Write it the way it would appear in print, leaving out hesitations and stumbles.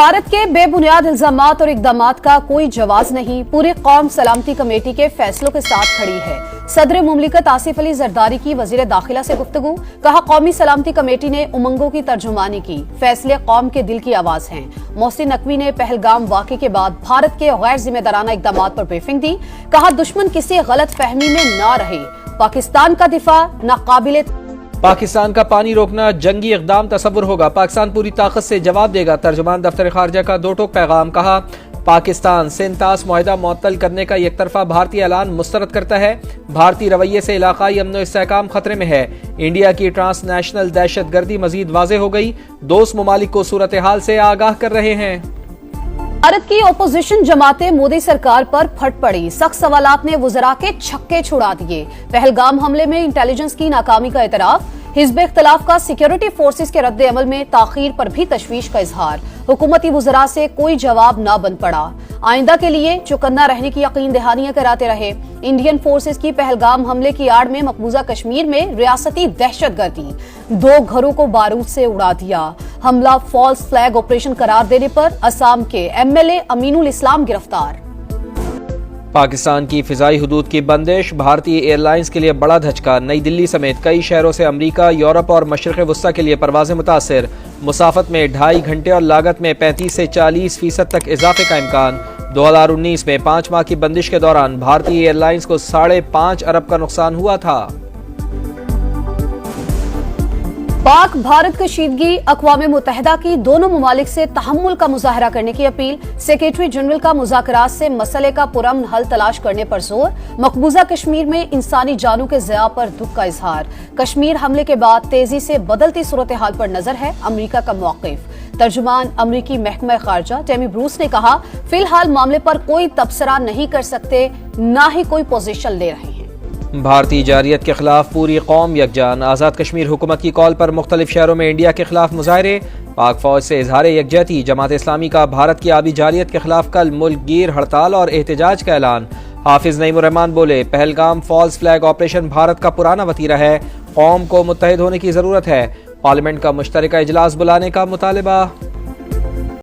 भारत के बेबुनियाद इल्जामात और इकदामात का कोई जवाज नहीं। पूरी कौम सलामती कमेटी के फैसलों के साथ खड़ी है। सदर मुमलिकत आसिफ अली जरदारी की वजीर दाखिला से गुफ्तगू। कहा, कौमी सलामती कमेटी ने उमंगों की तर्जुमानी की। फैसले कौम के दिल की आवाज हैं। मोहसिन नकवी ने पहलगाम वाक़े के बाद भारत के गैर जिम्मेदाराना इकदामात पर ब्रीफिंग दी। कहा, दुश्मन किसी गलत फहमी में न रहे। पाकिस्तान का दिफा नाकाबिले पाकिस्तान का पानी रोकना जंगी इक़दाम तस्वुर होगा। पाकिस्तान पूरी ताकत से जवाब देगा। तर्जुमान दफ्तर खारजा का दो टोक पैगाम। कहा, पाकिस्तान सिंतास मुआहिदा मुअत्तल करने का एक तरफा भारतीय ऐलान मुस्तरद करता है। भारतीय रवैये से इलाकाई अमन व इस्तेहकाम खतरे में है। इंडिया की ट्रांसनेशनल दहशत गर्दी मजीद वाज़े हो गई। दोस्त ममालिक को सूरत हाल से आगाह कर रहे हैं। भारत की ओपोजिशन जमातें मोदी सरकार पर फट पड़ी। सख्त सवालात ने वुज़रा के छक्के छुड़ा दिए। पहलगाम हमले में इंटेलिजेंस की नाकामी का एतराफ। हिज़्ब इख्तिलाफ का सिक्योरिटी फोर्सेस के रद्द अमल में ताखीर पर भी तशवीश का इजहार। हुकूमती वुज़रा से कोई जवाब न बन पड़ा। आइंदा के लिए चौकन्ना रहने की यकीन दहानियां कराते रहे। इंडियन फोर्सेस की पहलगाम हमले की आड़ में मकबूजा कश्मीर में रियासती दहशतगर्दी। 2 घरों को बारूद से उड़ा दिया। हमला फॉल्स फ्लैग ऑपरेशन करार देने पर असम के MLA अमीनुल इस्लाम गिरफ्तार। पाकिस्तान की फिजाई हुदूद की बंदिश भारतीय एयरलाइंस के लिए बड़ा धचका। नई दिल्ली समेत कई शहरों से अमरीका, यूरोप और मशरिक़ वस्ता के लिए परवाज़ें मुतासिर। मुसाफत में 2.5 घंटे और लागत में 35 से 40% तक इजाफे का इम्कान। 2019 में 5 माह की बंदिश के दौरान भारतीय एयरलाइंस को 5.5 अरब का नुकसान हुआ था। पाक भारत कशीदगी। अक़वाम मुत्तहिदा की दोनों ममालिक से तहम्मुल का मुजाहरा करने की अपील। सेक्रेटरी जनरल का मुज़ाकरात से मसले का पुरअमन हल तलाश करने पर जोर। मकबूजा कश्मीर में इंसानी जानों के ज़िया पर दुख का इजहार। कश्मीर हमले के बाद तेजी से बदलती सूरत हाल पर नजर है अमरीका का मौक़िफ़। तर्जुमान अमरीकी महकमा खारजा टेमी ब्रूस ने कहा, फिलहाल मामले पर कोई तबसरा नहीं कर सकते, न ही कोई पोजीशन ले रहे हैं। भारतीय जारियत के खिलाफ पूरी कौम यकजान। आज़ाद कश्मीर हुकूमत की कॉल पर मुख्तलिफ शहरों में इंडिया के खिलाफ मुजाहरे। पाक फौज से इजहार यकजहती। जमात इस्लामी का भारत की आबी जारियत के खिलाफ कल मुल्क गिर हड़ताल और एहतजाज का ऐलान। हाफिज नईमुर रहमान बोले, Pahalgam false flag operation Bharat का पुराना वतीरा है। कौम को मुत्तहिद होने की जरूरत है। पार्लियामेंट का मुश्तरका इजलास बुलाने का मुतालबा।